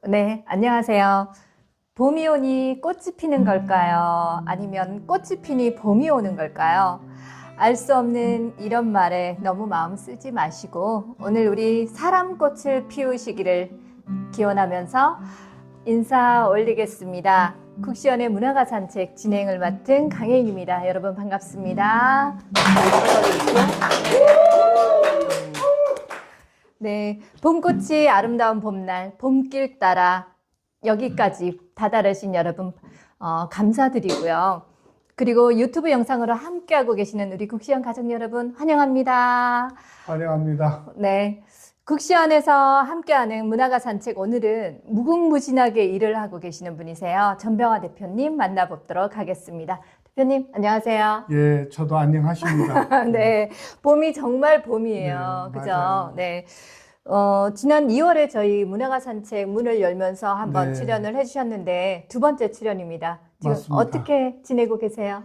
네, 안녕하세요. 봄이 오니 꽃이 피는 걸까요? 아니면 꽃이 피니 봄이 오는 걸까요? 알 수 없는 이런 말에 너무 마음 쓰지 마시고 오늘 우리 사람꽃을 피우시기를 기원하면서 인사 올리겠습니다. 국시연의 문화가 산책 진행을 맡은 강혜인입니다. 여러분 반갑습니다. 네, 봄꽃이 아름다운 봄날, 봄길 따라 여기까지 다다르신 여러분 감사드리고요. 그리고 유튜브 영상으로 함께하고 계시는 우리 국시연 가족 여러분 환영합니다. 환영합니다. 네, 국시연에서 함께하는 문화가 산책 오늘은 무궁무진하게 일을 하고 계시는 분이세요. 전병화 대표님 만나보도록 하겠습니다. 대표님 안녕하세요. 예, 저도 안녕하십니다. 네, 봄이 정말 봄이에요. 네, 그죠? 맞아요. 네. 지난 2월에 저희 문화가 산책 문을 열면서 한번 네. 출연을 해주셨는데 두 번째 출연입니다. 지금 맞습니다. 어떻게 지내고 계세요?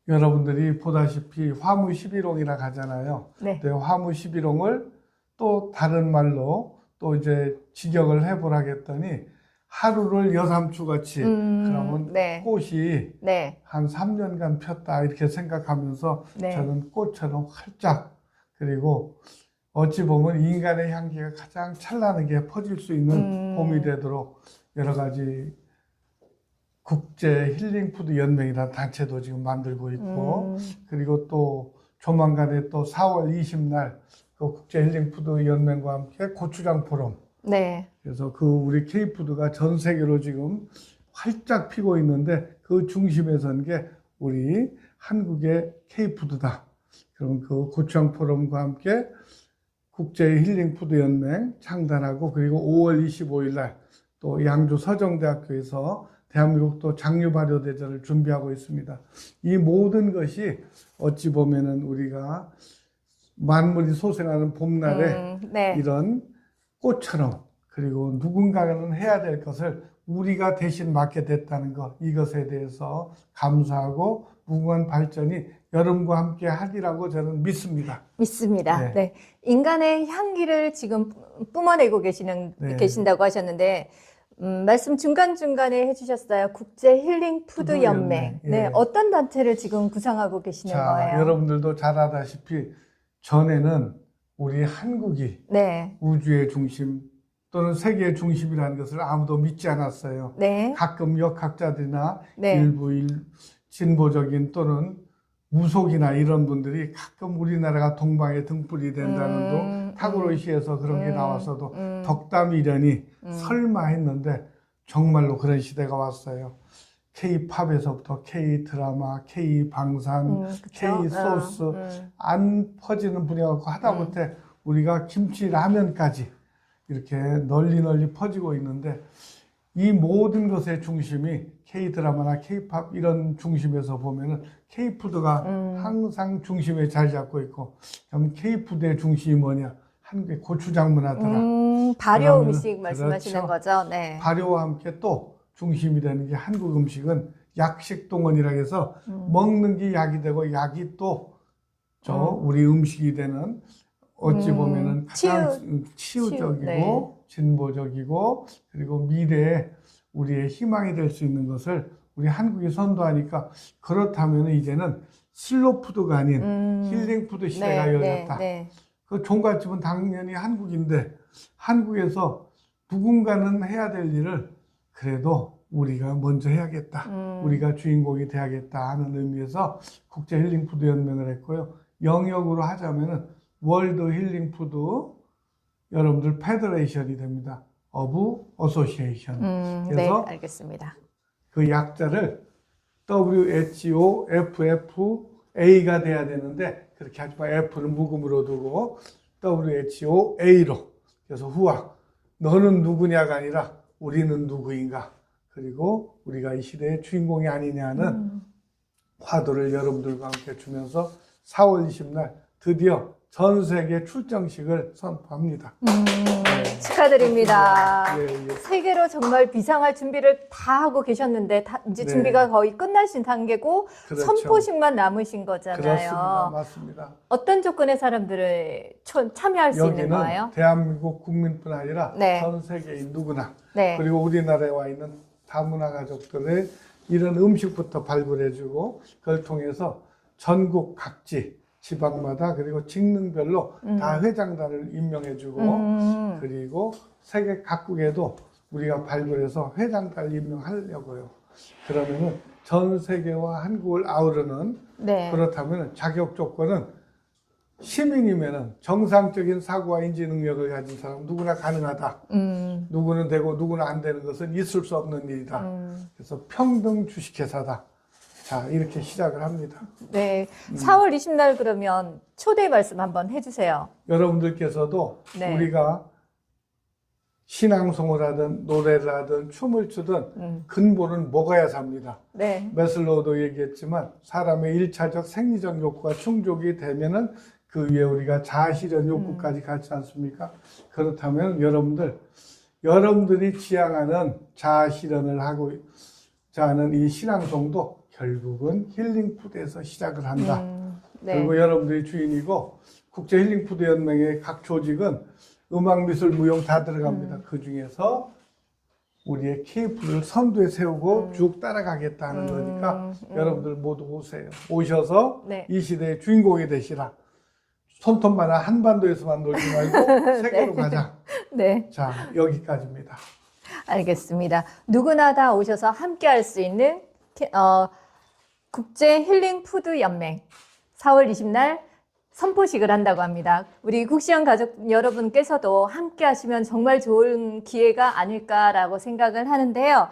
여러분들이 보다시피 화무 11홍이라 하잖아요. 네. 네, 화무 11홍을 또 다른 말로 또 이제 직역을 해보라겠더니 하루를 여삼추 같이 그러면 네. 꽃이 네. 한 3년간 폈다 이렇게 생각하면서 네. 저는 꽃처럼 활짝 그리고 어찌 보면 인간의 향기가 가장 찬란하게 퍼질 수 있는 봄이 되도록 여러 가지 국제 힐링푸드 연맹이라는 단체도 지금 만들고 있고 그리고 또 조만간에 또 4월 20날 그 국제 힐링푸드 연맹과 함께 고추장 포럼 네. 그래서 그 우리 K푸드가 전 세계로 지금 활짝 피고 있는데 그 중심에 선 게 우리 한국의 K푸드다. 그럼 그 고추장 포럼과 함께 국제 힐링푸드 연맹 창단하고 그리고 5월 25일 날 또 양주 서정대학교에서 대한민국 또 장류 발효 대전을 준비하고 있습니다. 이 모든 것이 어찌 보면은 우리가 만물이 소생하는 봄날에 네. 이런 꽃처럼 그리고 누군가는 해야 될 것을 우리가 대신 맡게 됐다는 것 이것에 대해서 감사하고 무궁한 발전이 여러분과 함께 하리라고 저는 믿습니다. 믿습니다. 네. 네. 인간의 향기를 지금 뿜어내고 네. 계신다고 하셨는데, 말씀 중간중간에 해주셨어요. 국제 힐링 푸드 푸드 연맹. 연맹. 예. 네. 어떤 단체를 지금 구상하고 계시는 자, 거예요? 여러분들도 잘 알다시피 전에는 우리 한국이 네. 우주의 중심 또는 세계의 중심이라는 것을 아무도 믿지 않았어요. 네. 가끔 역학자들이나 네. 일부 진보적인 또는 무속이나 이런 분들이 가끔 우리나라가 동방의 등불이 된다는 도 타고로시에서 그런 게 나왔어도 덕담이려니 설마 했는데 정말로 그런 시대가 왔어요. K-팝에서부터 K-드라마, K-방산, K-소스 안 퍼지는 분야가 하다못해 우리가 김치라면까지 이렇게 널리 퍼지고 있는데 이 모든 것의 중심이 K-드라마나 K-팝 이런 중심에서 보면은 K-푸드가 항상 중심에 자리 잡고 있고 그럼 K-푸드의 중심이 뭐냐? 한국의 고추장 문화더라. 발효 그러면은, 음식 말씀하시는 그렇죠. 거죠? 네. 발효와 함께 또 중심이 되는 게 한국 음식은 약식 동원이라 해서 먹는 게 약이 되고 약이 또 우리 음식이 되는 어찌 보면은 가장 치유적이고 네. 진보적이고 그리고 미래에 우리의 희망이 될 수 있는 것을 우리 한국이 선도하니까 그렇다면 이제는 슬로푸드가 아닌 힐링푸드 시대가 열렸다. 네. 그 종갓집은 당연히 한국인데 한국에서 누군가는 해야 될 일을 그래도 우리가 먼저 해야겠다. 우리가 주인공이 돼야겠다 하는 의미에서 국제 힐링푸드 연맹을 했고요. 영역으로 하자면은 월드 힐링푸드 여러분들 페더레이션이 됩니다. 어부 어소시에이션. 네, 그래서 알겠습니다. 그 약자를 WHO, FFA가 돼야 되는데 그렇게 하지만 F는 묵음으로 두고 WHO, A로 그래서 후학 너는 누구냐가 아니라 우리는 누구인가 그리고 우리가 이 시대의 주인공이 아니냐는 화두를 여러분들과 함께 주면서 4월 20날 드디어 전 세계 출정식을 선포합니다. 축하드립니다. 예, 예. 세계로 정말 비상할 준비를 다 하고 계셨는데 이제 네. 준비가 거의 끝나신 단계고 그렇죠. 선포식만 남으신 거잖아요. 그렇습니다. 맞습니다. 어떤 조건의 사람들을 참여할 수 있는 여기는 거예요? 대한민국 국민뿐 아니라 네. 전 세계인 누구나 네. 그리고 우리나라에 와 있는 다문화 가족들의 이런 음식부터 발굴해주고 그걸 통해서 전국 각지 지방마다 그리고 직능별로 다 회장단을 임명해주고 그리고 세계 각국에도 우리가 발굴해서 회장단을 임명하려고요. 그러면은 전 세계와 한국을 아우르는 네. 그렇다면 자격 조건은 시민이면은 정상적인 사고와 인지 능력을 가진 사람 누구나 가능하다. 누구는 되고 누구는 안 되는 것은 있을 수 없는 일이다. 그래서 평등 주식회사다. 자, 이렇게 시작을 합니다. 네. 4월 20날 그러면 초대 말씀 한번 해주세요. 여러분들께서도 네. 우리가 신앙송을 하든 노래를 하든 춤을 추든 근본은 먹어야 삽니다. 네. 메슬로우도 얘기했지만 사람의 1차적 생리적 욕구가 충족이 되면은 그 위에 우리가 자아실현 욕구까지 갖지 않습니까? 그렇다면 여러분들이 지향하는 자아실현을 하고자 하는 이 신앙송도 결국은 힐링푸드에서 시작을 한다. 네. 그리고 여러분들이 주인이고 국제힐링푸드연맹의 각 조직은 음악, 미술, 무용 다 들어갑니다. 그 중에서 우리의 KF를 선두에 세우고 쭉 따라가겠다는 거니까 여러분들 모두 오세요. 오셔서 네. 이 시대의 주인공이 되시라. 손톱만한 한반도에서만 놀지 말고 세계로 가자. 네. 자, 여기까지입니다. 알겠습니다. 누구나 다 오셔서 함께 할 수 있는 국제 힐링 푸드 연맹 4월 20날 선포식을 한다고 합니다. 우리 국시원 가족 여러분께서도 함께 하시면 정말 좋은 기회가 아닐까라고 생각을 하는데요.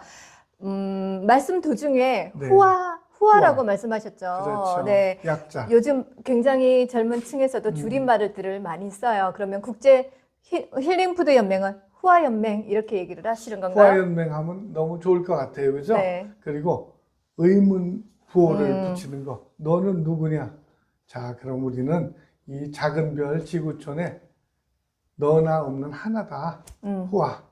말씀 도중에 네. 후아라고 후아. 말씀하셨죠. 그렇죠. 네. 약자. 요즘 굉장히 젊은 층에서도 줄임말들을 많이 써요. 그러면 국제 힐링 푸드 연맹은 후아 연맹 이렇게 얘기를 하시는 건가요? 후아연맹 하면 너무 좋을 것 같아요. 그죠? 네. 그리고 의문 구호를 붙이는 거. 너는 누구냐? 자, 그럼 우리는 이 작은 별 지구촌에 너나 없는 하나다. 후아.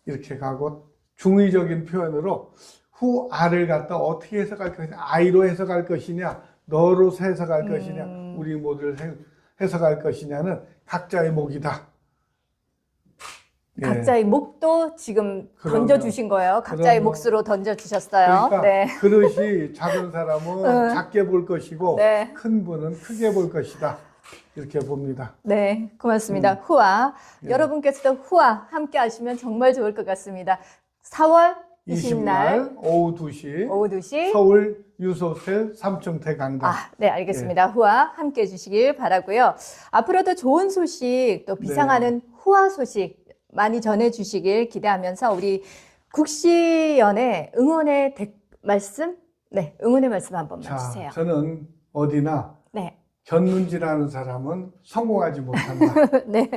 이렇게 가고 중의적인 표현으로 후아를 갖다 어떻게 해석할 것이냐. 아이로 해석할 것이냐. 너로 해석할 것이냐. 우리 모두를 해석할 것이냐는 각자의 목이다. 예. 각자의 목도 지금 그럼요. 던져주신 거예요. 각자의 그럼요. 몫으로 던져주셨어요. 그러니까 네. 그릇이 작은 사람은 작게 볼 것이고 네. 큰 분은 크게 볼 것이다. 이렇게 봅니다. 네, 고맙습니다. 후아. 예. 여러분께서도 후아 함께 하시면 정말 좋을 것 같습니다. 4월 20날 20날 오후 2시 오후 2시. 서울 유소호텔 3층 대강당. 네, 알겠습니다. 후아 함께 해주시길 바라고요. 앞으로도 좋은 소식, 또 비상하는 후아 소식 많이 전해주시길 기대하면서 우리 국시연의 응원의 말씀? 네, 응원의 말씀 한 번만 주세요. 저는 어디나 네. 견눈질하는 사람은 성공하지 못한다. 네.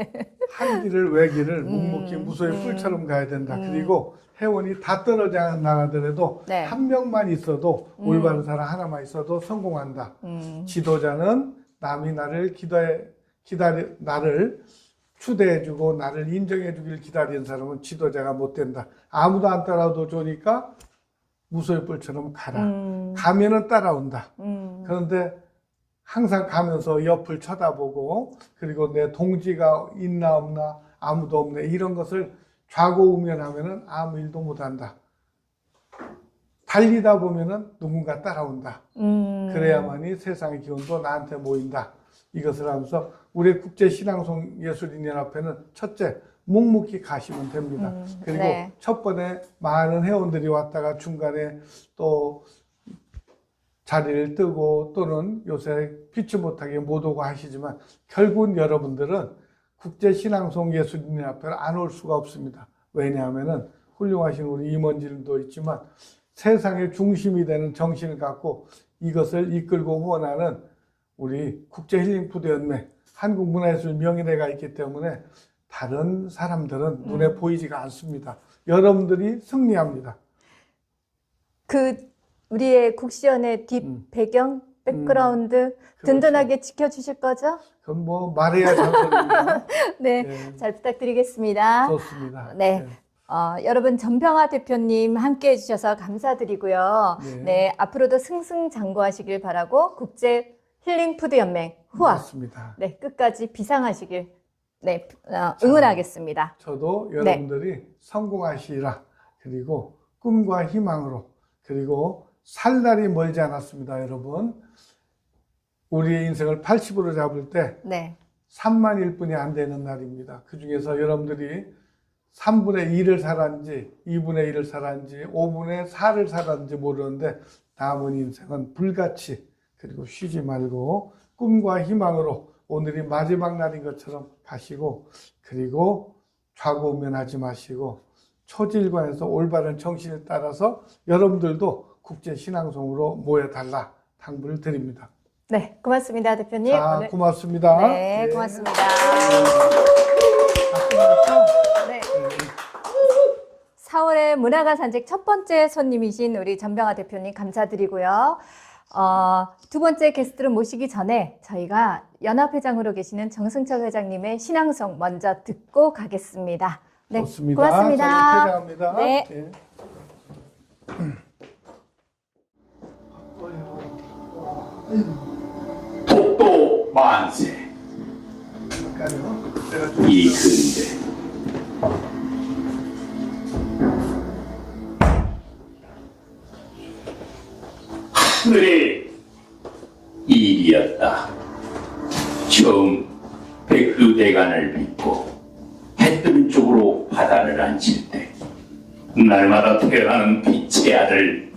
한 길을 외길을 묵묵히 무소의 뿔처럼 가야 된다. 그리고 회원이 다 떨어져 나가더라도 네. 한 명만 있어도 올바른 사람 하나만 있어도 성공한다. 지도자는 남이 나를 나를 추대해주고 나를 인정해주길 기다리는 사람은 지도자가 못 된다. 아무도 안 따라와도 좋으니까 무소의 뿔처럼 가라. 가면은 따라온다. 그런데 항상 가면서 옆을 쳐다보고 그리고 내 동지가 있나 없나 아무도 없네 이런 것을 좌고우면하면은 아무 일도 못한다. 달리다 보면은 누군가 따라온다. 그래야만이 세상의 기운도 나한테 모인다. 이것을 하면서 우리 국제신앙송예술인연합회는 첫째 묵묵히 가시면 됩니다. 그리고 네. 첫 번에 많은 회원들이 왔다가 중간에 또 자리를 뜨고 또는 요새 피치 못하게 못 오고 하시지만 결국은 여러분들은 국제신앙송예술인연합회를 안 올 수가 없습니다. 왜냐하면은 훌륭하신 우리 임원진도 있지만 세상의 중심이 되는 정신을 갖고 이것을 이끌고 후원하는 우리 국제힐링푸드연맹 한국문화예술 명예회가 있기 때문에 다른 사람들은 눈에 보이지가 않습니다. 여러분들이 승리합니다. 우리의 국시연의 뒷 배경 백그라운드 든든하게 지켜주실 거죠? 그건 뭐 말해야 잔소리입니다. 네, 네. 잘 부탁드리겠습니다. 좋습니다. 네. 여러분 전평화 대표님 함께 해주셔서 감사드리고요. 네. 네, 앞으로도 승승장구하시길 바라고 국제 힐링 푸드 연맹 후아 맞습니다. 네, 끝까지 비상하시길 네, 응원하겠습니다. 저도 여러분들이 성공하시라. 그리고 꿈과 희망으로 그리고 살 날이 멀지 않았습니다, 여러분. 우리의 인생을 80으로 잡을 때 네. 3만 1분이 안 되는 날입니다. 그 중에서 여러분들이 3분의 2를 살았는지 2분의 1을 살았는지 5분의 4를 살았는지 모르는데 남은 인생은 불같이 그리고 쉬지 말고 꿈과 희망으로 오늘이 마지막 날인 것처럼 가시고 그리고 좌고우면하지 마시고 초질관에서 올바른 정신을 따라서 여러분들도 국제신앙송으로 모여달라 당부를 드립니다. 네, 고맙습니다, 대표님. 자, 오늘- 고맙습니다. 네, 예. 고맙습니다. 네. 4월에 문화가 산책 첫 번째 손님이신 우리 전병아 대표님 감사드리고요. 두 번째 게스트를 모시기 전에 저희가 연합회장으로 계시는 정승철 회장님의 신앙송 먼저 듣고 가겠습니다. 네, 좋습니다. 고맙습니다. 저는 퇴장합니다. 네. 예. 독도 만세 이 근대 하늘의 일이었다. 처음 백두대간을 빚고 해 뜨는 쪽으로 바다를 앉힐 때 날마다 태어나는 빛의 아들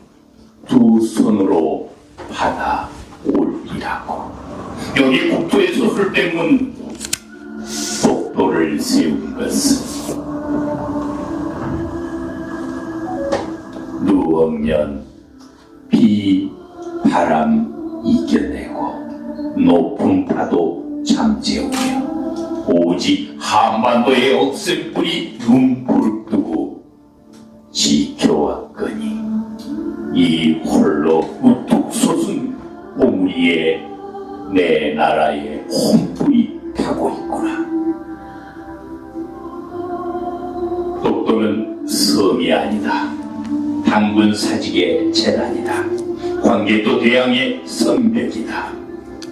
두 손으로 받아 올리라고 여기 국토의 소술 때문 독도를 세운 것은 누억년 비 바람 이겨내고 높은 파도 잠재우며 오직 한반도의 억센뿌리 눈불을 뜨고 지켜왔거니 이 홀로 우뚝 솟은 오므리에 내 나라의 혼불이 타고 있구나. 독도는 섬이 아니다. 당군 사직의 재단이다. 광개토 대왕의 성벽이다.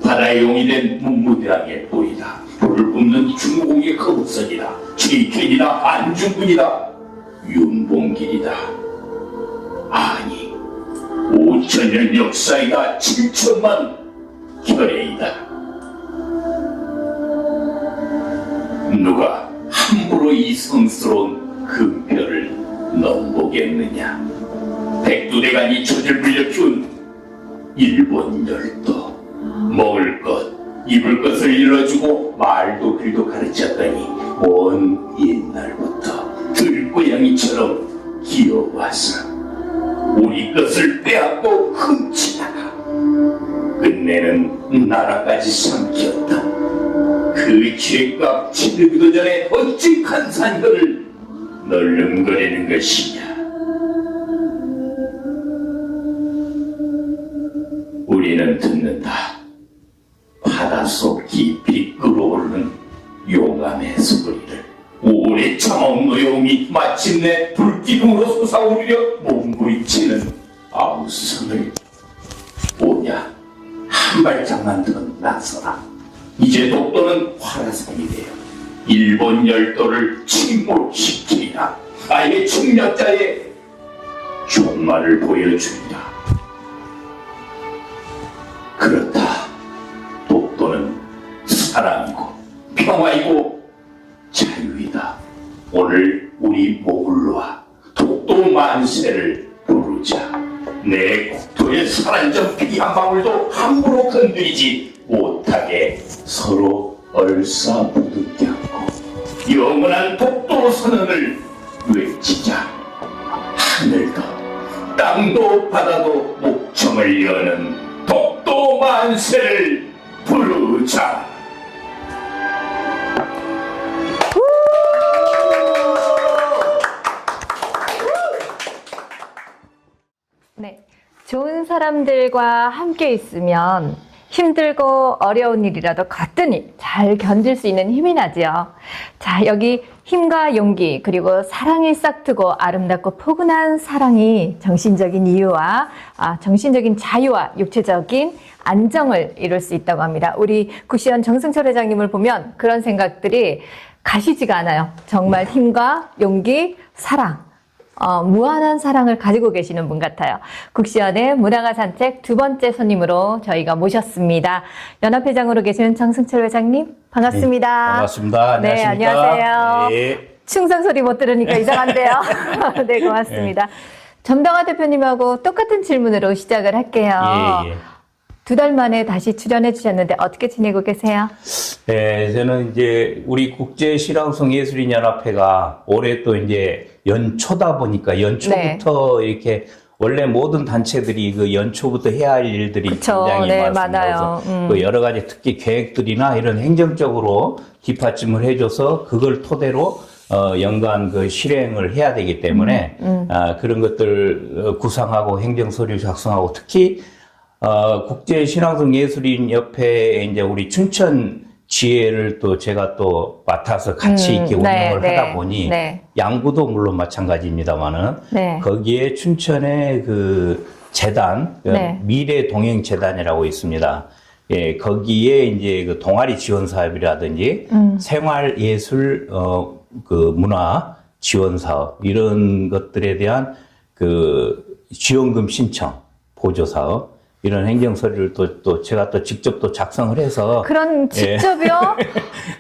바다의 용이 된 문무대왕의 돌이다. 불을 뿜는 중공의 거북선이다. 최익현이다. 안중근이다. 윤봉길이다. 아니 5천년 역사이다. 7천만 혈액이다. 누가 함부로 이 성스러운 금표를 넘보겠느냐. 백두대간이 젖을 물려 키운 일본 열도 먹을 것 입을 것을 일러주고 말도 글도 가르쳤더니 먼 옛날부터 들고양이처럼 기어와서 우리 것을 빼앗고 훔치다가 끝내는 나라까지 삼켰다. 그 죄값 치르기도 전에 어찌 간산혀를 널름거리는 것이냐. 우리는 듣는다. 바닷속 깊이 끓어오르는 용암의 소리를. 오래 참아온 노여움이 마침내 불기둥으로 솟아오르려 몸부림치는 아우성을 오냐. 한 발짝만 더 나서라. 이제 독도는 화라산이 되어 일본 열도를 침몰시키리라. 아예 충격자의 종말을 보여주리라. 그렇다. 독도는 사랑이고 평화이고 자유이다. 오늘 우리 몸을 놓아 독도 만세를 부르자. 내 국토의 사란전 피 한 방울도 함부로 건드리지 못하게 서로 얼싸부둥켜 안고 영원한 독도 선언을 외치자. 하늘도 땅도 바다도 목청을 여는 독도 만세를 부르자. 네, 좋은 사람 사람들과 함께 있으면 힘들고 어려운 일이라도 거뜬히 잘 견딜 수 있는 힘이 나지요. 자, 여기 힘과 용기 그리고 사랑이 싹트고 아름답고 포근한 사랑이 정신적인 이유와 정신적인 자유와 육체적인 안정을 이룰 수 있다고 합니다. 우리 구시원 정승철 회장님을 보면 그런 생각들이 가시지가 않아요. 정말 힘과 용기, 사랑, 무한한 사랑을 가지고 계시는 분 같아요. 국시연의 문화가 산책 두 번째 손님으로 저희가 모셨습니다. 연합회장으로 계시는 정승철 회장님, 반갑습니다. 네, 반갑습니다. 네, 안녕하십니까? 안녕하세요. 네. 충성 소리 못 들으니까 이상한데요. 네, 고맙습니다. 전병화 대표님하고 똑같은 질문으로 시작을 할게요. 예, 예. 2달 만에 다시 출연해 주셨는데 어떻게 지내고 계세요? 네, 저는 이제 우리 국제실황성 예술인연합회가 올해 또 이제 연초다 보니까 연초부터 이렇게 원래 모든 단체들이 그 연초부터 해야 할 일들이 그쵸, 굉장히 네, 많습니다. 많아요. 그래서 그 여러 가지 특히 계획들이나 이런 행정적으로 뒷받침을 해줘서 그걸 토대로 연간 그 실행을 해야 되기 때문에 그런 것들 구상하고 행정서류 작성하고 특히 국제신앙성 예술인협회에 이제 우리 춘천 지회를 또 제가 또 맡아서 같이 이렇게 운영을 하다 보니 양구도 물론 마찬가지입니다만은 거기에 춘천의 그 재단, 미래동행재단이라고 있습니다. 예, 거기에 이제 그 동아리 지원 사업이라든지 생활예술 그 문화 지원 사업 이런 것들에 대한 그 지원금 신청 보조 사업 이런 행정 서류를 또 제가 또 직접 또 작성을 해서 그런 직접이요?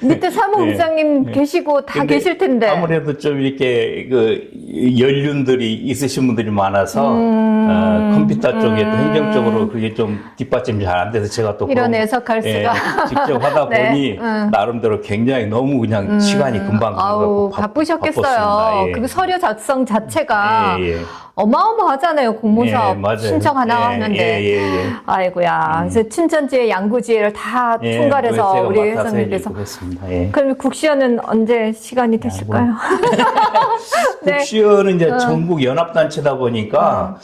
밑에 사무국장님 계시고 다 계실 텐데. 아무래도 좀 이렇게 그 연륜들이 있으신 분들이 많아서 컴퓨터 쪽에 또 행정적으로 그게 좀 뒷받침이 잘 안 돼서 제가 또 이런 애석할 수가. 직접 하다 보니 나름대로 굉장히 너무 그냥 시간이 금방 아우, 바쁘셨겠어요. 그 서류 작성 자체가 어마어마하잖아요. 공모사업 신청 하나 하는데. 아이고야. 그래서 춘천지회, 양구지회를 다 총괄해서 우리 회장님께서. 그럼 국시연은 언제 시간이 되실까요? 국시연은 이제 전국 연합단체다 보니까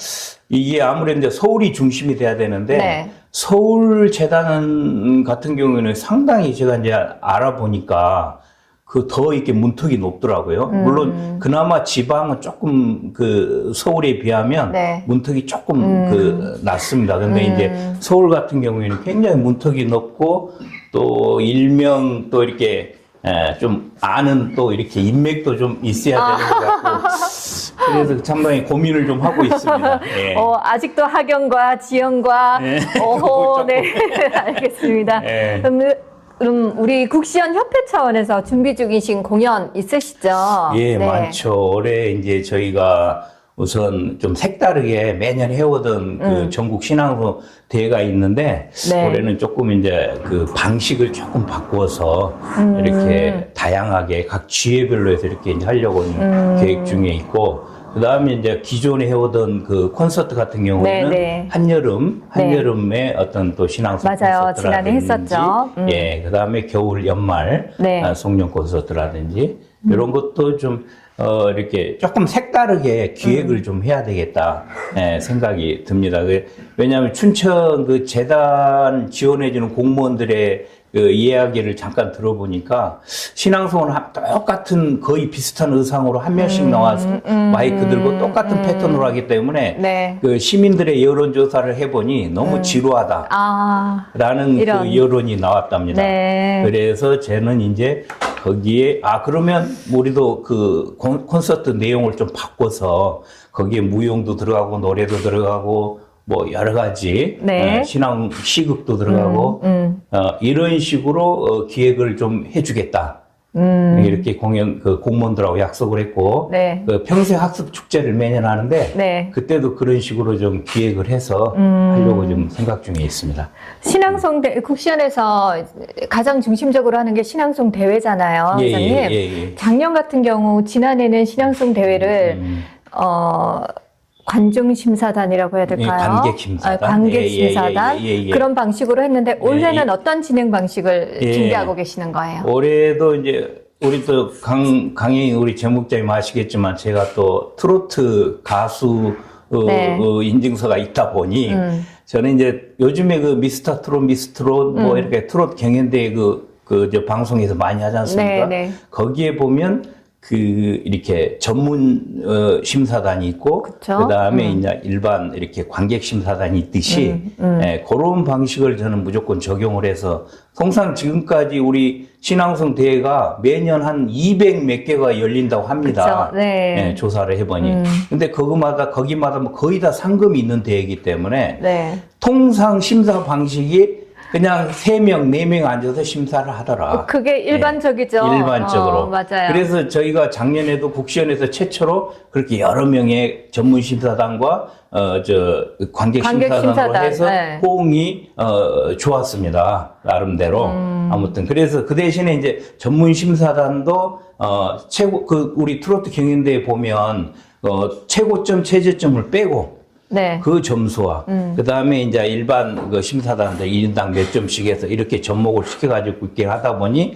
이게 아무래도 이제 서울이 중심이 돼야 되는데 서울 재단 같은 경우에는 상당히 제가 이제 알아보니까 그 더 이렇게 문턱이 높더라고요. 물론 그나마 지방은 조금 그 서울에 비하면 문턱이 조금 그 낮습니다. 근데 이제 서울 같은 경우에는 굉장히 문턱이 높고 또 일명 또 이렇게 좀 아는 또 이렇게 인맥도 좀 있어야 되는 것 같고 그래서 상당히 고민을 좀 하고 있습니다. 예. 아직도 하경과 지영과 오호 네 알겠습니다. 그럼 우리 국시연 협회 차원에서 준비 중이신 공연 있으시죠? 예, 많죠. 올해 이제 저희가 우선 좀 색다르게 매년 해오던 그 전국 신앙소 대회가 있는데 올해는 조금 이제 그 방식을 조금 바꾸어서 이렇게 다양하게 각 지회별로 해서 이렇게 이제 하려고 계획 중에 있고 그 다음에 이제 기존에 해오던 그 콘서트 같은 경우에는 한여름에 어떤 또 신앙송 콘서트라든지. 지난해 했었죠. 예, 그 다음에 겨울 연말 송년 콘서트라든지 이런 것도 좀 이렇게 조금 색다르게 기획을 좀 해야 되겠다 생각이 듭니다. 왜냐하면 춘천 그 재단 지원해주는 공무원들의 그 이야기를 잠깐 들어보니까 신앙송은 똑같은 거의 비슷한 의상으로 한 명씩 나와서 마이크 들고 똑같은 패턴으로 하기 때문에 그 시민들의 여론조사를 해보니 너무 지루하다라는 그 여론이 나왔답니다. 그래서 저는 이제 거기에 그러면 우리도 그 콘서트 내용을 좀 바꿔서 거기에 무용도 들어가고 노래도 들어가고 뭐 여러 가지 신앙 시극도 들어가고 이런 식으로 기획을 좀 해주겠다. 이렇게 그 공무원들하고 약속을 했고 그 평생 학습 축제를 매년 하는데 그때도 그런 식으로 좀 기획을 해서 하려고 좀 생각 중에 있습니다. 신앙송 국시연에서 가장 중심적으로 하는 게 신앙송 대회잖아요, 회장님. 작년 같은 경우 지난해는 신앙송 대회를 관중심사단이라고 해야 될까요? 관객심사단. 관객심사단. 그런 방식으로 했는데 올해는 어떤 진행 방식을 준비하고 계시는 거예요? 올해도 이제 우리 또 강희 우리 제목자님 아시겠지만 제가 또 트로트 가수 네. 인증서가 있다 보니 저는 이제 요즘에 그 미스터 트롯, 미스트롯 뭐 이렇게 트롯 경연대 저 방송에서 많이 하지 않습니까? 네, 네. 거기에 보면 이렇게 전문 심사단이 있고 그쵸? 그다음에 이제 일반 이렇게 관객 심사단이 있듯이 예, 그런 방식을 저는 무조건 적용을 해서 통상 지금까지 우리 신앙송 대회가 매년 한 200 몇 개가 열린다고 합니다. 그쵸? 네. 예, 조사를 해보니. 근데 거기마다 뭐 거의 다 상금이 있는 대회이기 때문에 네. 통상 심사 방식이 그냥 3명, 4명 앉아서 심사를 하더라. 그게 일반적이죠. 일반적으로. 맞아요. 그래서 저희가 작년에도 국시연에서 최초로 그렇게 여러 명의 전문 심사단과 관객 심사단으로 해서 네. 호응이 좋았습니다. 나름대로. 아무튼 그래서 그 대신에 이제 전문 심사단도 최고 우리 트로트 경연대회 보면 최고점, 최저점을 빼고 네. 그 점수와 그 다음에 이제 일반 그 심사단들 1인당 몇 점씩 해서 이렇게 접목을 시켜가지고 있게 하다 보니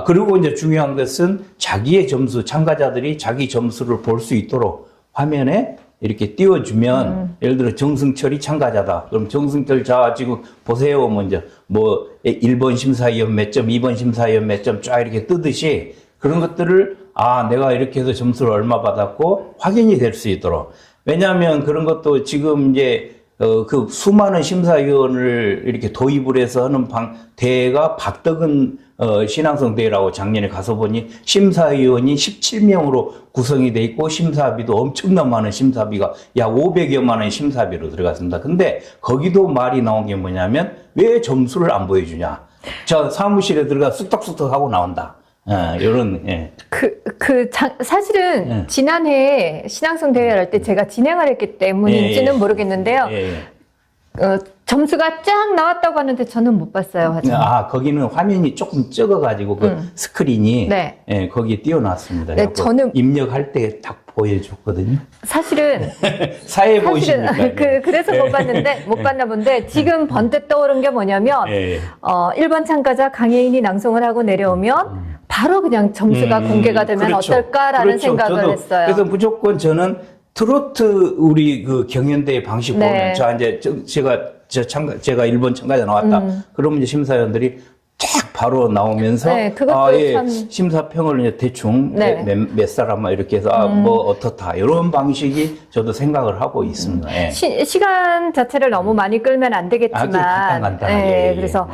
그리고 이제 중요한 것은 자기의 점수, 참가자들이 자기 점수를 볼 수 있도록 화면에 이렇게 띄워주면 예를 들어 정승철이 참가자다. 그럼 정승철 자 지금 보세요. 먼저 뭐 1번 심사위원 몇 점, 2번 심사위원 몇 점 쫙 이렇게 뜨듯이 그런 것들을 내가 이렇게 해서 점수를 얼마 받았고 확인이 될 수 있도록. 왜냐하면 그런 것도 지금 이제 그 수많은 심사위원을 이렇게 도입을 해서 하는 대회가 박덕은 신앙성 대회라고 작년에 가서 보니 심사위원이 17명으로 구성이 돼 있고 심사비도 엄청난 많은 심사비가 약 500여만 원 심사비로 들어갔습니다. 근데 거기도 말이 나온 게 뭐냐면 왜 점수를 안 보여주냐? 저 사무실에 들어가 쑥덕쑥덕 하고 나온다. 요런, 예. 사실은 예. 지난해 신앙성 대회를 할 때 제가 진행을 했기 때문인지는 예, 예. 모르겠는데요. 예, 예. 점수가 쫙 나왔다고 하는데 저는 못 봤어요. 화장. 거기는 화면이 조금 적어가지고 그 스크린이 네. 예, 거기에 띄워놨습니다. 네, 그래갖고 저는 입력할 때 딱 보여줬거든요. 사실은 사회 보이십니까? 그래서 못 봤는데 못 봤나 본데 지금 번뜩 떠오른 게 뭐냐면 예. 1번 참가자 강예인이 낭송을 하고 내려오면 바로 그냥 점수가 공개가 되면 그렇죠. 어떨까라는 그렇죠. 생각을 저도 했어요. 그래서 무조건 저는 트로트 우리 그 경연대 방식 네. 보면 제가 1번 참가자 나왔다. 그러면 이제 심사위원들이 쫙 바로 나오면서 네, 그것도 참- 심사평을 이제 대충 네. 몇 사람 이렇게 해서 뭐 어떻다 이런 방식이 저도 생각을 하고 있습니다. 예. 시간 자체를 너무 많이 끌면 안 되겠지만 간단하게. 예, 그래서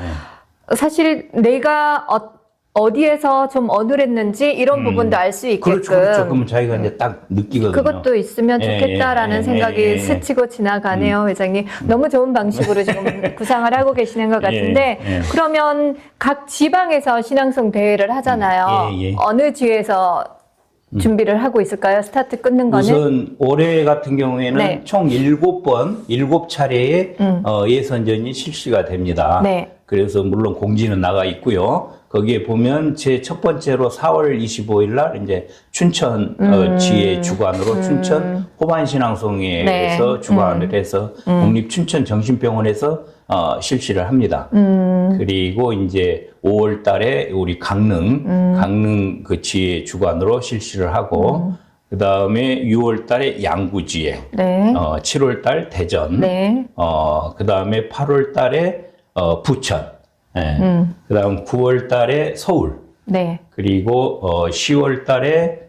예. 사실 내가 어디에서 좀 어눌했는지 이런 부분도 알 수 있게끔 그렇죠. 그러면 자기가 이제 딱 느끼거든요. 그것도 있으면 예, 좋겠다라는 예, 생각이 예, 예. 스치고 지나가네요, 회장님. 너무 좋은 방식으로 지금 구상을 하고 계시는 것 같은데, 예, 예. 그러면 각 지방에서 신앙송 대회를 하잖아요. 예, 예. 어느 지에서 준비를 하고 있을까요? 스타트 끊는 거는? 우선 올해 같은 경우에는 네. 총 7차례의 예선전이 실시가 됩니다. 네. 그래서 물론 공지는 나가 있고요. 거기에 보면 제 첫 번째로 4월 25일 날 이제 춘천 지회 주관으로 춘천 호반신앙송회에서 네. 주관을 해서 국립 춘천 정신병원에서 실시를 합니다. 그리고 이제 5월 달에 우리 강릉 그 지회 주관으로 실시를 하고 그 다음에 6월 달에 양구지회, 네. 7월 달 대전, 네. 그 다음에 8월 달에 부천, 예. 그 다음 9월 달에 서울, 네. 그리고 10월 달에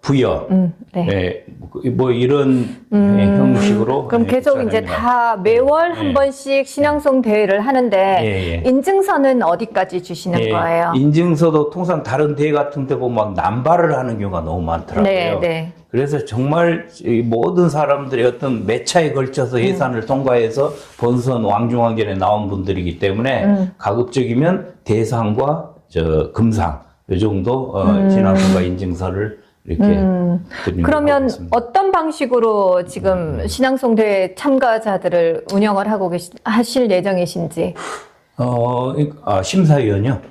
부여, 네. 예, 뭐 이런 형식으로. 그럼 계속 이제 진행합니다. 다 매월 한 번씩 신앙송 대회를 하는데, 예, 예. 인증서는 어디까지 주시는 예, 거예요? 인증서도 통상 다른 대회 같은 데 보면 막 남발을 하는 경우가 너무 많더라고요. 네, 네. 그래서 정말 이 모든 사람들이 어떤 몇 차에 걸쳐서 예산을 통과해서 본선 왕중왕전에 나온 분들이기 때문에 가급적이면 대상과 금상 이 정도 신앙송가 인증서를 이렇게 드리는 그러면 하고 있습니다. 어떤 방식으로 지금 신앙송 대회 참가자들을 운영을 하고 하실 예정이신지? 심사위원요.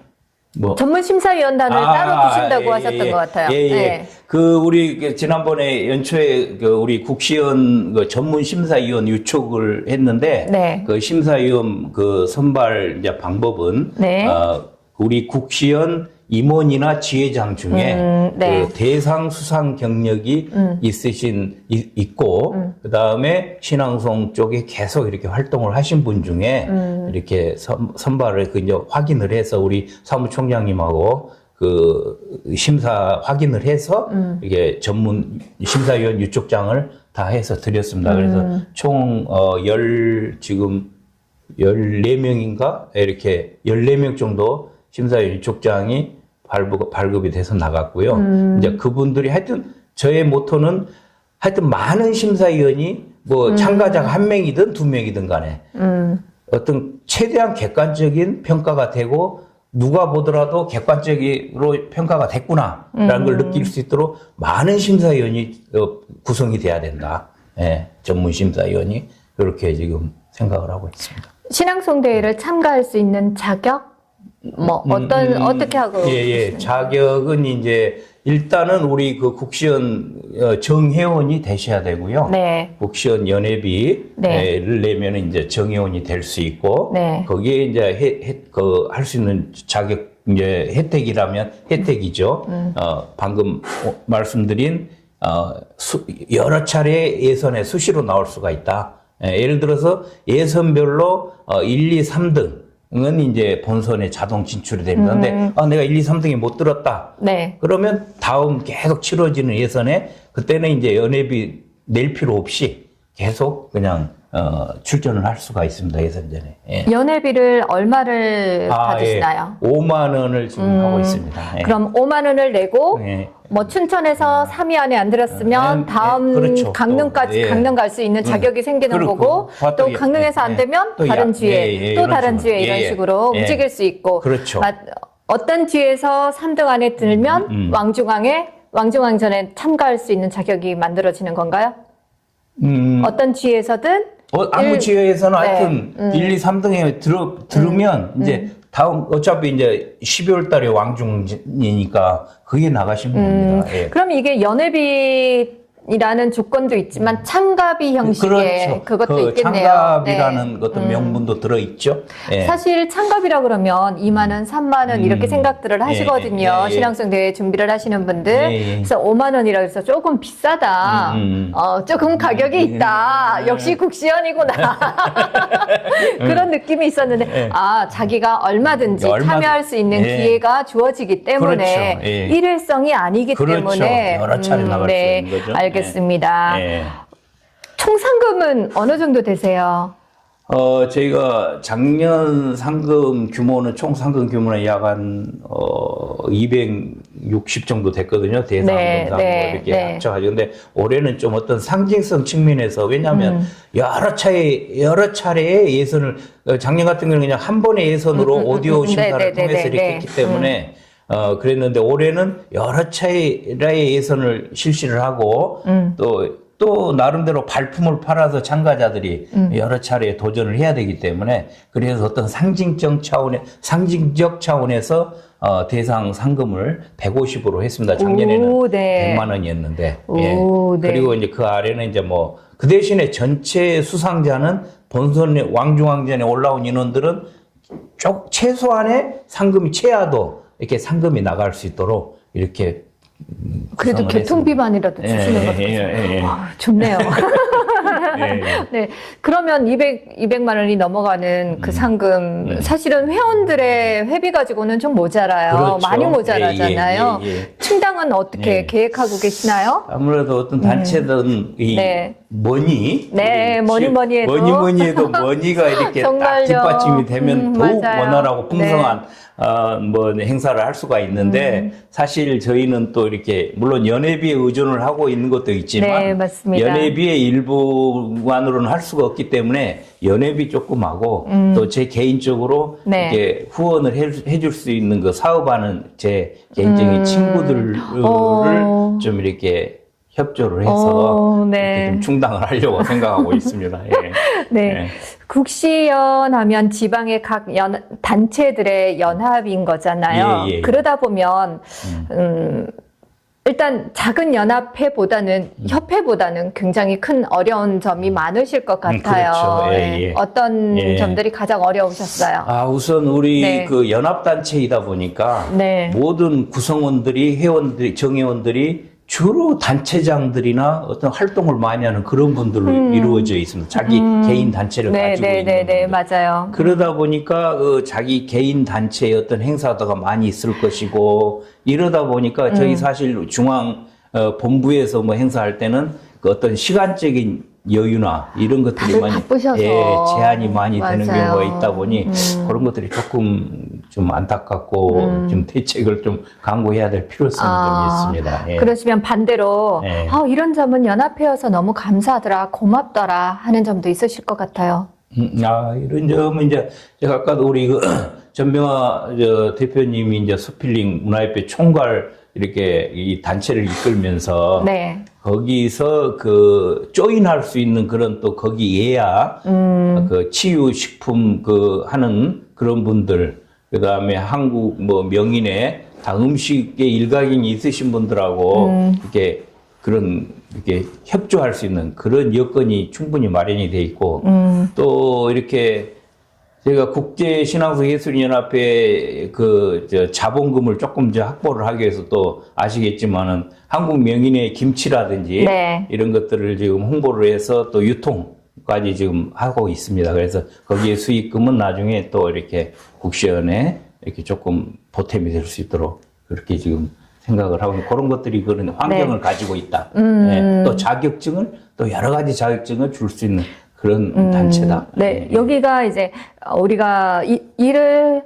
뭐 전문 심사위원단을 따로 두신다고 예, 하셨던 예, 것 같아요. 예, 예. 네. 우리 지난번에 연초에 우리 국시연 전문 심사위원 유촉을 했는데 네. 그 심사위원 선발 이제 방법은 네. 우리 국시연 임원이나 지회장 중에 네. 그 대상 수상 경력이 있고 그다음에 신앙송 쪽에 계속 이렇게 활동을 하신 분 중에 이렇게 선발을 이제 확인을 해서 우리 사무총장님하고 그 심사 확인을 해서 이게 전문 심사위원 유촉장을 다 해서 드렸습니다. 그래서 총 지금 14명인가 이렇게 14명 정도 심사위원 유촉장이 발급이 돼서 나갔고요. 이제 그분들이 하여튼 저의 모토는 하여튼 많은 심사위원이 뭐 참가자가 1명이든 2명이든 간에 어떤 최대한 객관적인 평가가 되고 누가 보더라도 객관적으로 평가가 됐구나라는 걸 느낄 수 있도록 많은 심사위원이 구성이 돼야 된다. 예, 전문 심사위원이 그렇게 지금 생각을 하고 있습니다. 신앙송 대회를 참가할 수 있는 자격? 뭐 어떻게 하고 예. 자격은 이제 일단은 우리 그 국시원 정회원이 되셔야 되고요. 네. 국시원 연회비를 네. 내면 이제 정회원이 될 수 있고 네. 거기에 이제 할 수 있는 자격 이제 혜택이라면 혜택이죠. 방금 말씀드린 여러 차례 예선에 수시로 나올 수가 있다. 예를 들어서 예선별로 1, 2, 3등 은 이제 본선에 자동 진출이 됩니다. 근데 내가 1, 2, 3등에 못 들었다. 네. 그러면 다음 계속 치러지는 예선에 그때는 이제 연회비 낼 필요 없이 계속 그냥 출전을 할 수가 있습니다. 예선전에. 예. 연회비를 얼마를 받으시나요? 예. 5만 원을 지금 하고 있습니다. 예. 그럼 5만 원을 내고 예. 뭐 춘천에서 3위 안에 안 들었으면 다음 그렇죠. 강릉까지 또, 예. 강릉 갈 수 있는 자격이 생기는 그렇고, 거고 또 예. 강릉에서 안 되면 또 다른 주에 또 이런 다른 식으로. 주에 이런 식으로 예. 움직일 수 있고 그렇죠. 어떤 주에서 3등 안에 들면 왕중왕전에 참가할 수 있는 자격이 만들어지는 건가요? 어떤 주에서든 아무 지회에서는 네. 하여튼 1, 2, 3등에 들으면 이제 다음 어차피 이제 12월 달에 왕중이니까 그게 나가시면 됩니다. 예. 그럼 이게 연회비라는 조건도 있지만 참가비 형식의 그것도 있겠네요. 참가비라는 어떤 명분도 들어있죠. 예. 사실 참가비라 그러면 2만 원, 3만 원 이렇게 생각들을 하시거든요. 예. 신앙송 대회 준비를 하시는 분들. 예. 그래서 5만 원이라 해서 조금 비싸다. 조금 가격이 있다. 역시 국시연이구나. 그런 느낌이 있었는데 자기가 얼마든지 참여할 수 있는 기회가 주어지기 때문에 그렇죠. 예. 일회성이 아니기 그렇죠. 때문에 여러 차례 나갈 수 있는 거죠. 알겠습니다. 예. 총 상금은 어느 정도 되세요? 저희가 작년 상금 규모는 총 상금 규모는 약 한 260 정도 됐거든요. 대상금 상금 이렇게 합쳐가지고. 근데 올해는 좀 어떤 상징성 측면에서 왜냐하면 여러 차례의 예선을 작년 같은 경우는 그냥 한 번의 예선으로 오디오 심사를 통해서 이렇게 했기 때문에 그랬는데 올해는 여러 차례의 예선을 실시를 하고 또 나름대로 발품을 팔아서 참가자들이 여러 차례 도전을 해야 되기 때문에 그래서 어떤 상징적 차원에서 대상 상금을 150으로 했습니다. 작년에는 100만 원이었는데 그리고 이제 그 아래는 이제 뭐 그 대신에 전체 수상자는 본선에 왕중왕전에 올라온 인원들은 최소한의 상금이 최하도 이렇게 상금이 나갈 수 있도록 이렇게 그래도 교통비만이라도 주시는 것도 좋네요. 네. 그러면 200만 원이 넘어가는 그 상금, 사실은 회원들의 회비 가지고는 좀 모자라요. 그렇죠. 많이 모자라잖아요. 충당은 어떻게 계획하고 계시나요? 아무래도 어떤 단체든 머니 해도 머니가 이렇게 딱 뒷받침이 되면 더욱 원활하고 풍성한 뭐 행사를 할 수가 있는데 사실 저희는 또 이렇게 물론 연회비에 의존을 하고 있는 것도 있지만 연회비의 일부만으로는 할 수가 없기 때문에 연회비 조금 하고 또 제 개인적으로 이렇게 후원을 해줄 수 있는 그 사업하는 제 개인적인 친구들을 좀 이렇게 협조를 해서 이렇게 좀 충당을 하려고 생각하고 있습니다. 예. 국시연 하면 지방의 각 단체들의 연합인 거잖아요. 그러다 보면 일단 작은 연합회보다는 협회보다는 굉장히 큰 어려운 점이 많으실 것 같아요. 그렇죠. 네. 어떤 예. 점들이 가장 어려우셨어요? 우선 우리 네. 그 연합단체이다 보니까 네. 모든 구성원들이, 회원들이, 정회원들이 주로 단체장들이나 어떤 활동을 많이 하는 그런 분들로 이루어져 있습니다. 자기 개인 단체를 네, 가지고 네, 있는 네, 네, 분들. 맞아요. 그러다 보니까 자기 개인 단체의 어떤 행사가 많이 있을 것이고 이러다 보니까 저희 사실 중앙 본부에서 뭐 행사할 때는 그 어떤 시간적인 여유나 이런 것들이 다들 많이 바쁘셔서. 제한이 많이 되는 맞아요. 경우가 있다 보니 그런 것들이 조금 좀 안타깝고 좀 대책을 좀 강구해야 될 필요성이 좀 있습니다. 예. 그러시면 반대로 네. 이런 점은 연합회여서 너무 감사하더라, 고맙더라 하는 점도 있으실 것 같아요. 이런 점은 이제 제가 아까도 우리 그 전명화 대표님이 이제 스필링 문화협회 총괄 이렇게 이 단체를 이끌면서 네. 거기서 그 조인할 수 있는 그런 또 거기 예약 그 치유식품 그 하는 그런 분들 그다음에 한국 뭐 명인의 다 음식에 일각이 있으신 분들하고 이렇게 그런 이렇게 협조할 수 있는 그런 여건이 충분히 마련이 돼 있고 또 이렇게 제가 국제신앙소예술연합회 자본금을 조금 확보를 하기 위해서 또 아시겠지만은 한국 명인의 김치라든지 네. 이런 것들을 지금 홍보를 해서 또 유통까지 지금 하고 있습니다. 그래서 거기에 수익금은 나중에 또 이렇게 국시연에 이렇게 조금 보탬이 될 수 있도록 그렇게 지금 생각을 하고 그런 것들이 그런 환경을 네. 가지고 있다. 네. 또 자격증을 또 여러 가지 자격증을 줄 수 있는 그런 단체다. 네, 여기가 이제 우리가 일을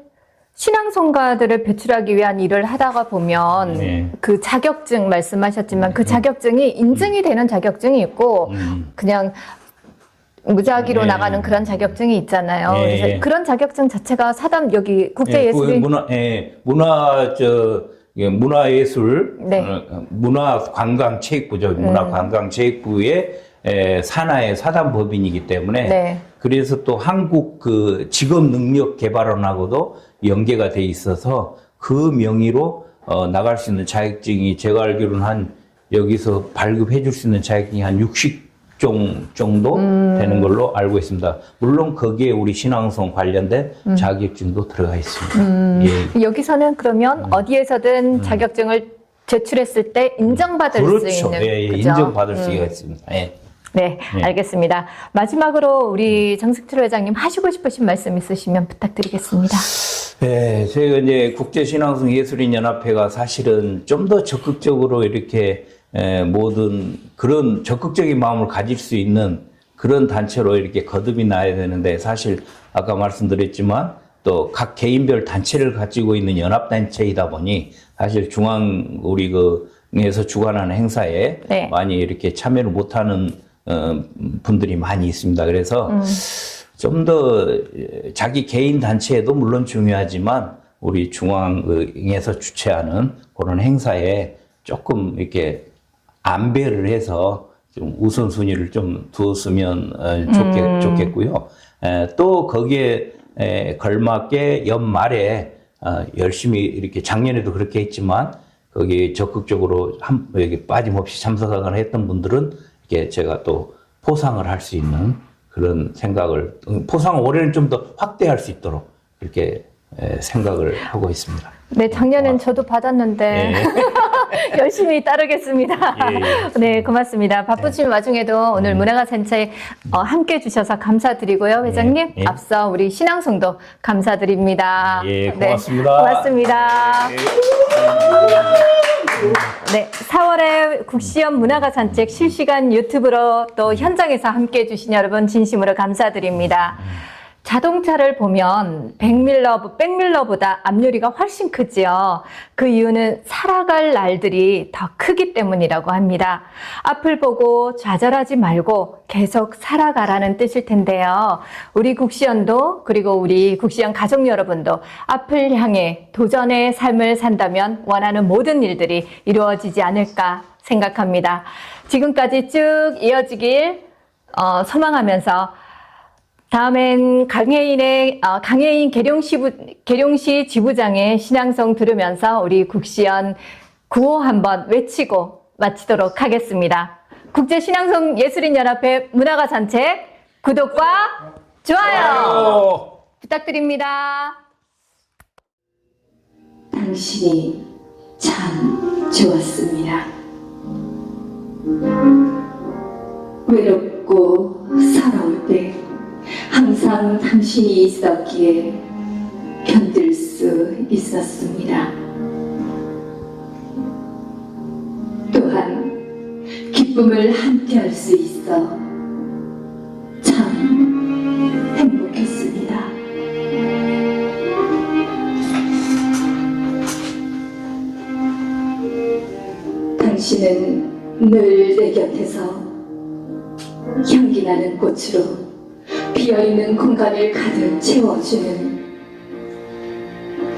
신앙송가들을 배출하기 위한 일을 하다가 보면 네. 그 자격증 말씀하셨지만 그 자격증이 인증이 되는 자격증이 있고 그냥 무작위로 네. 나가는 그런 자격증이 있잖아요. 네. 그래서 그런 자격증 자체가 여기 국제예술인 문화예술, 네. 문화관광체육부죠. 문화관광체육부의 산하의 사단법인이기 때문에 네. 그래서 또 한국 그 직업능력개발원하고도 연계가 돼 있어서 그 명의로 나갈 수 있는 자격증이 제가 알기로는 여기서 발급해 줄 수 있는 자격증이 한 60종 정도 되는 걸로 알고 있습니다. 물론 거기에 우리 신앙송 관련된 자격증도 들어가 있습니다. 예. 여기서는 그러면 어디에서든 자격증을 제출했을 때 인정받을 그렇죠. 수 있는 예, 그죠? 인정받을 수가 있습니다. 예. 네, 네. 알겠습니다. 마지막으로 우리 정승철 회장님 하시고 싶으신 말씀 있으시면 부탁드리겠습니다. 네, 저희가 이제 국제신앙송 예술인연합회가 사실은 좀 더 적극적으로 이렇게 모든 그런 적극적인 마음을 가질 수 있는 그런 단체로 이렇게 거듭이 나야 되는데 사실 아까 말씀드렸지만 또 각 개인별 단체를 가지고 있는 연합단체이다 보니 사실 중앙 우리 에서 주관하는 행사에 네. 많이 이렇게 참여를 못하는 분들이 많이 있습니다. 그래서 좀 더 자기 개인 단체에도 물론 중요하지만 우리 중앙에서 주최하는 그런 행사에 조금 이렇게 안배를 해서 좀 우선순위를 좀 두었으면 좋겠고요. 또 거기에 걸맞게 연말에 열심히 이렇게 작년에도 그렇게 했지만 거기 적극적으로 여기 빠짐없이 참석을 했던 분들은 이렇게 제가 또 포상을 할 수 있는 그런 생각을 포상을 올해는 좀 더 확대할 수 있도록 이렇게 생각을 하고 있습니다. 네, 작년엔 저도 받았는데 열심히 따르겠습니다. 예. 네, 고맙습니다. 바쁘신 와중에도 오늘 문화가센터에 함께 해주셔서 감사드리고요. 회장님, 예. 앞서 우리 신앙송도 감사드립니다. 예, 고맙습니다. 네, 고맙습니다. 네, 4월에 국시연 문화가 산책 실시간 유튜브로 또 현장에서 함께 해주신 여러분 진심으로 감사드립니다. 자동차를 보면 백밀러보다 앞유리가 훨씬 크지요. 그 이유는 살아갈 날들이 더 크기 때문이라고 합니다. 앞을 보고 좌절하지 말고 계속 살아가라는 뜻일 텐데요. 우리 국시연도 그리고 우리 국시연 가족 여러분도 앞을 향해 도전의 삶을 산다면 원하는 모든 일들이 이루어지지 않을까 생각합니다. 지금까지 쭉 이어지길 소망하면서 다음엔 강혜인 계룡시 지부장의 신앙송 들으면서 우리 국시연 구호 한번 외치고 마치도록 하겠습니다. 국제신앙성 예술인연합회 문화가산책 구독과 좋아요 부탁드립니다. 당신이 참 좋았습니다. 외롭고 서러울 때 항상 당신이 있었기에 견딜 수 있었습니다. 또한 기쁨을 함께 할 수 있어 참 행복했습니다. 당신은 늘 내 곁에서 향기나는 꽃으로 비어있는 공간을 가득 채워주는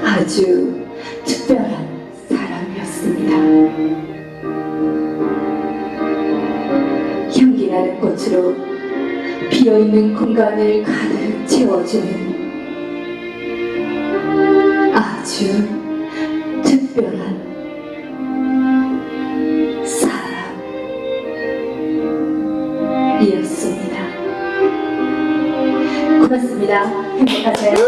아주 특별한 사람이었습니다. 향기나는 꽃으로 비어있는 공간을 가득 채워주는 아주 특별한 사람이었습니다. 고맙습니다. 행복하세요.